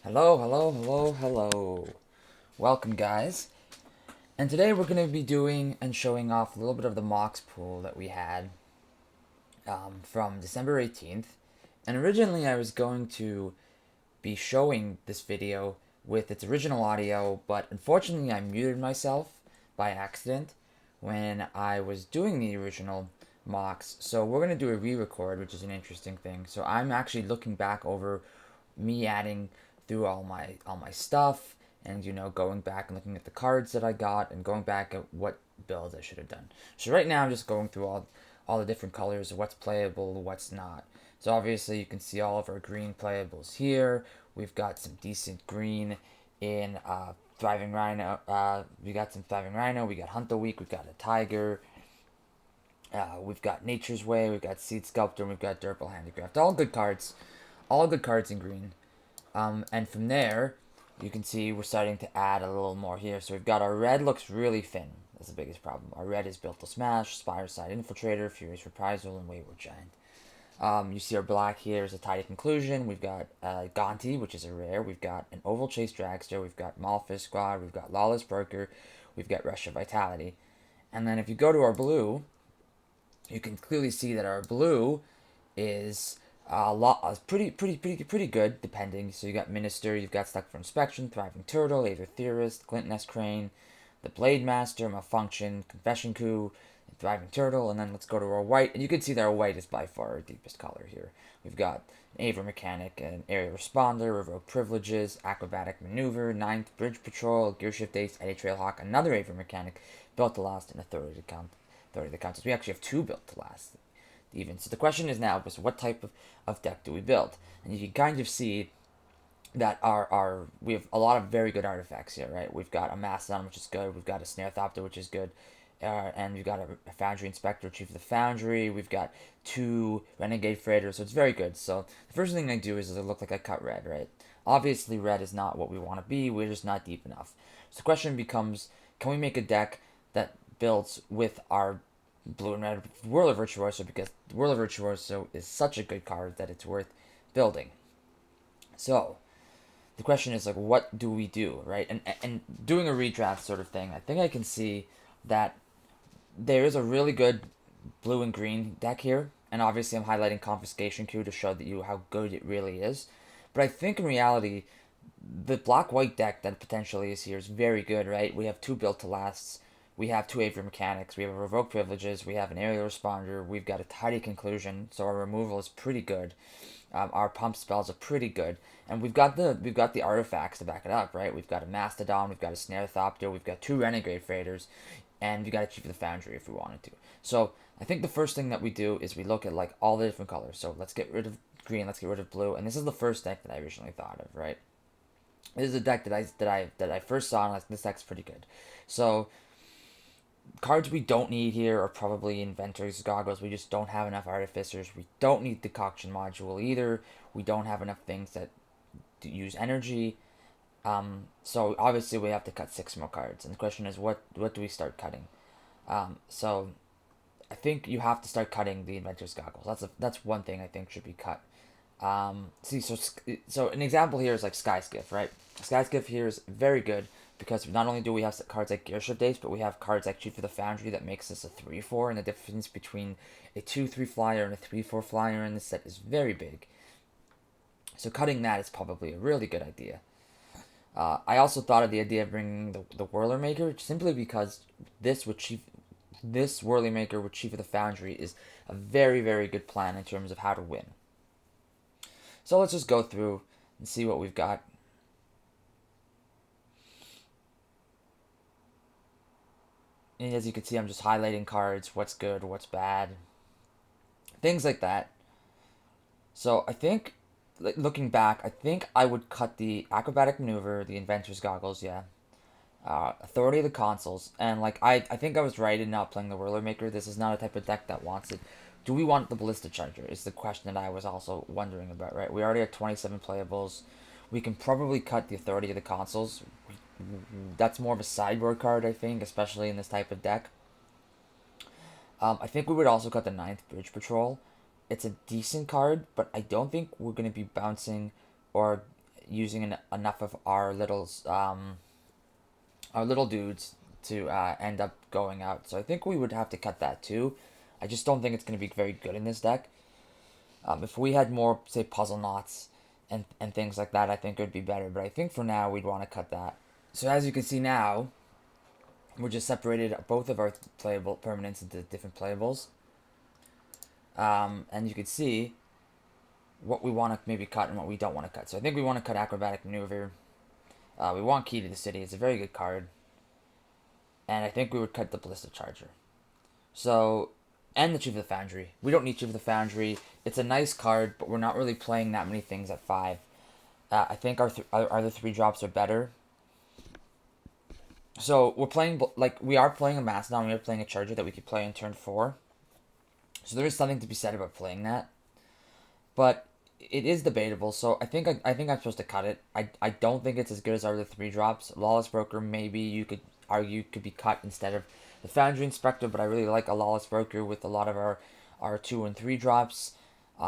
Hello, hello, hello, hello. Welcome, guys. And today we're going to be doing and showing off a little bit of the MOCS pool that we had from December 18th. And originally I was going to be showing this video with its original audio, but unfortunately I muted myself by accident when I was doing the original MOCS. So we're going to do a re-record, which is an interesting thing. So I'm actually looking back over me adding through all my stuff and going back and looking at the cards that I got and going back at what builds I should have done. So right now I'm just going through all the different colors of what's playable, what's not. So obviously you can see all of our green playables here. We've got some decent green in Thriving Rhino. We got some Thriving Rhino. We got Hunt the Week. We've got a Tiger. We've got Nature's Way. We've got Seed Sculptor. And we've got Durable Handicraft. All good cards. All good cards in green. And from there, you can see we're starting to add a little more here. So we've got our red looks really thin. That's the biggest problem. Our red is Built to Smash, Spireside Infiltrator, Furious Reprisal, and Wayward Giant. You see our black here is a Tidy Conclusion. We've got Gonti, which is a rare. We've got an Oval Chase Dragster. We've got Malphite Squad. We've got Lawless Broker. We've got Rush of Vitality. And then if you go to our blue, you can clearly see that our blue is a lot, pretty good, depending. So you got Minister, you've got Stuck for Inspection, Thriving Turtle, Aether Theorist, Glint Nest Crane, the Blade Master, Malfunction, Confession Coup, and Thriving Turtle, and then let's go to our white, and you can see that our white is by far our deepest color here. We've got an Aver Mechanic, an Aerial Responder, Revoke Privileges, Acrobatic Maneuver, Ninth Bridge Patrol, Gearshift Ace, Eddy Trailhawk, another Aver Mechanic, built to last, and a third of the count. Third of the count. So we actually have two built to last even. So the question is now, so what type of deck do we build? And you can kind of see that we have a lot of very good artifacts here, right? We've got a Mastodon, which is good. We've got a Snare Thopter, which is good. And we've got a Foundry Inspector, Chief of the Foundry. We've got two Renegade Freighters, so it's very good. So the first thing I do is it look like I cut red, right? Obviously, red is not what we want to be. We're just not deep enough. So the question becomes, can we make a deck that builds with our blue and red Whirler Virtuoso, because Whirler Virtuoso is such a good card that it's worth building. So the question is, like, what do we do, right? And doing a redraft sort of thing, I think I can see that there is a really good blue and green deck here, and obviously I'm highlighting Confiscation Coup to show that you how good it really is. But I think in reality, the black white deck that potentially is here is very good, right? We have two built to lasts. We have two Aver Mechanics. We have a Revoke Privileges. We have an Aerial Responder. We've got a Tidy Conclusion, so our removal is pretty good. Our pump spells are pretty good, and we've got the artifacts to back it up, right? We've got a Mastodon. We've got a Snare Thopter. We've got two Renegade Freighters, and we got a Chief of the Foundry if we wanted to. So I think the first thing that we do is we look at like all the different colors. So let's get rid of green. Let's get rid of blue, and this is the first deck that I originally thought of, right? This is a deck that I first saw, and like, this deck's pretty good. So cards we don't need here are probably Inventor's Goggles. We just don't have enough Artificers. We don't need Decoction Module either. We don't have enough things that use energy. So obviously we have to cut 6 more cards. And the question is, what do we start cutting? So I think you have to start cutting the Inventor's Goggles. That's one thing I think should be cut. So an example here is like Sky Skiff, right? Sky Skiff here is very good because not only do we have cards like Gearshift Ace, but we have cards like Chief of the Foundry that makes this a 3/4, and the difference between a 2/3 flyer and a 3/4 flyer in this set is very big. So cutting that is probably a really good idea. I also thought of the idea of bringing the Whirler Maker simply because this Whirler Maker with Chief of the Foundry is a very good plan in terms of how to win. So let's just go through and see what we've got. And as you can see, I'm just highlighting cards, what's good, what's bad, things like that. So I think, like, looking back, I think I would cut the Acrobatic Maneuver, the Inventor's Goggles, yeah. Authority of the Consoles, and like I think I was right in not playing the Whirler Maker. This is not a type of deck that wants it. Do we want the Ballista Charger? Is the question that I was also wondering about, right? We already have 27 playables. We can probably cut the Authority of the Consoles. That's more of a sideboard card, I think, especially in this type of deck. I think we would also cut the Ninth Bridge Patrol. It's a decent card, but I don't think we're going to be bouncing or using enough of our little dudes to end up going out. So I think we would have to cut that too. I just don't think it's going to be very good in this deck. If we had more, say, puzzle knots and things like that, I think it would be better. But I think for now, we'd want to cut that. So as you can see now, we're just separated both of our playable permanents into different playables. And you can see what we want to maybe cut and what we don't want to cut. So I think we want to cut Acrobatic Maneuver. We want Key to the City. It's a very good card. And I think we would cut the Ballista Charger. So, and the Chief of the Foundry. We don't need Chief of the Foundry. It's a nice card, but we're not really playing that many things at 5. I think our other 3 drops are better. So we're playing, like, we are playing a Mastodon. We are playing a Charger that we could play in turn 4. So there is something to be said about playing that. But it is debatable, so I think I'm supposed to cut it. I don't think it's as good as our other 3 drops. Lawless Broker, maybe you could argue could be cut instead of the Foundry Inspector, but I really like a Lawless Broker with a lot of our 2 and 3 drops,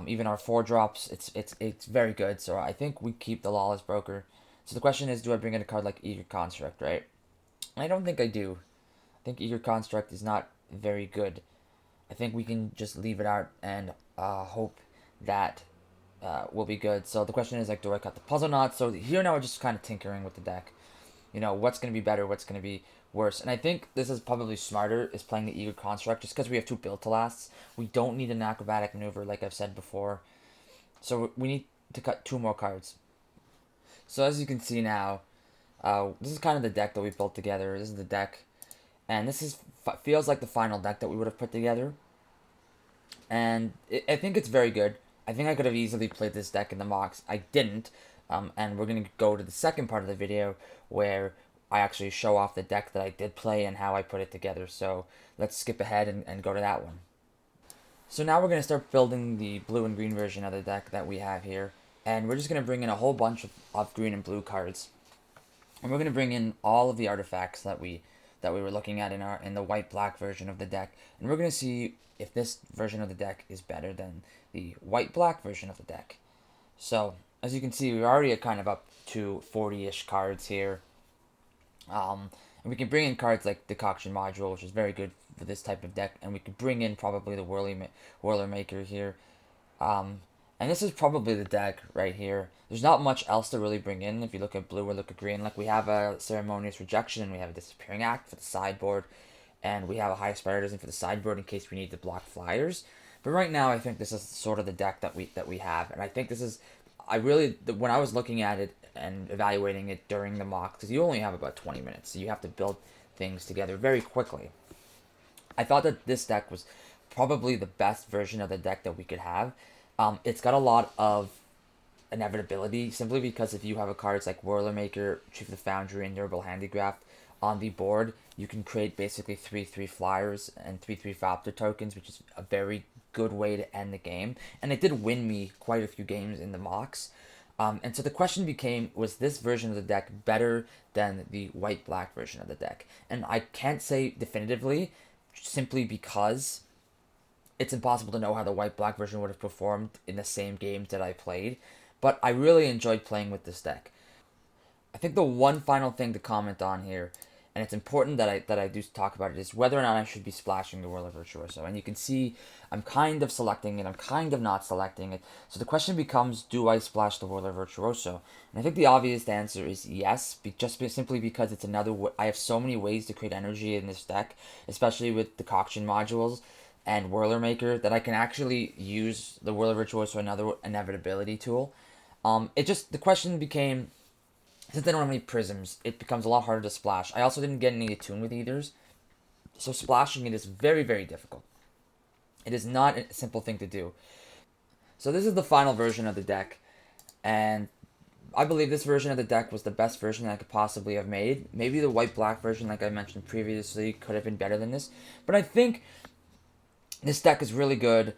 even our 4 drops. It's very good, so I think we keep the Lawless Broker. So the question is, do I bring in a card like Eager Construct, right? I don't think I do. I think Eager Construct is not very good. I think we can just leave it out and hope that will be good. So the question is, like, do I cut the puzzle knots? So here now we're just kind of tinkering with the deck. You know, what's going to be better, what's going to be worse. And I think this is probably smarter, is playing the Eager Construct, just because we have 2 build to lasts. We don't need an Acrobatic Maneuver, like I've said before. So we need to cut 2 more cards. So as you can see now, this is kind of the deck that we built together. This is the deck. And this feels like the final deck that we would have put together. And I think it's very good. I think I could have easily played this deck in the MOCS. I didn't. And we're going to go to the second part of the video where I actually show off the deck that I did play and how I put it together. So let's skip ahead and go to that one. So now we're going to start building the blue and green version of the deck that we have here. And we're just going to bring in a whole bunch of green and blue cards. And we're going to bring in all of the artifacts that we were looking at in the white-black version of the deck. And we're going to see if this version of the deck is better than the white-black version of the deck. So, as you can see, we're already kind of up to 40-ish cards here. And we can bring in cards like Decoction Module, which is very good for this type of deck. And we could bring in probably the Whirler Maker here. And this is probably the deck right here. There's not much else to really bring in if you look at blue or look at green. Like, we have a Ceremonious Rejection, and we have a Disappearing Act for the sideboard, and we have a Highest Priority for the sideboard in case we need to block flyers. But right now, I think this is sort of the deck that we have, and I think this is, when I was looking at it and evaluating it during the mock, because you only have about 20 minutes, so you have to build things together very quickly. I thought that this deck was probably the best version of the deck that we could have. It's got a lot of inevitability, simply because if you have a cards like Whirler Maker, Chief of the Foundry, and Durable Handicraft on the board, you can create basically 3/3 flyers and 3/3 Fopter tokens, which is a very good way to end the game. And it did win me quite a few games in the MOCS. And so the question became, was this version of the deck better than the white-black version of the deck? And I can't say definitively, simply because it's impossible to know how the white-black version would have performed in the same games that I played. But I really enjoyed playing with this deck. I think the one final thing to comment on here, and it's important that I do talk about it, is whether or not I should be splashing the Whirler Virtuoso. And you can see I'm kind of selecting it, I'm kind of not selecting it. So the question becomes, do I splash the Whirler Virtuoso? And I think the obvious answer is yes, simply because it's another I have so many ways to create energy in this deck, especially with Decoction Modules and Whirler Maker, that I can actually use the Whirler Virtuoso, another inevitability tool. The question became, since I don't have any prisms, it becomes a lot harder to splash. I also didn't get any attune with Ethers, so splashing it is very, very difficult. It is not a simple thing to do. So this is the final version of the deck, and I believe this version of the deck was the best version that I could possibly have made. Maybe the white-black version, like I mentioned previously, could have been better than this, but I think this deck is really good.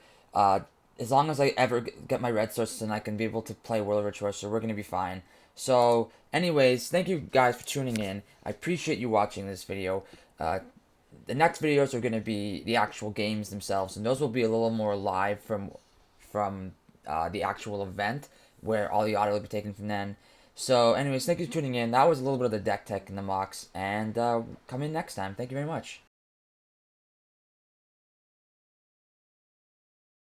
As long as I ever get my red sources and I can be able to play Whirler Virtuoso, we're going to be fine. So, anyways, thank you guys for tuning in. I appreciate you watching this video. The next videos are going to be the actual games themselves, and those will be a little more live from the actual event, where all the audio will be taken from then. So, anyways, thank you for tuning in. That was a little bit of the deck tech in the mocks, and come in next time. Thank you very much.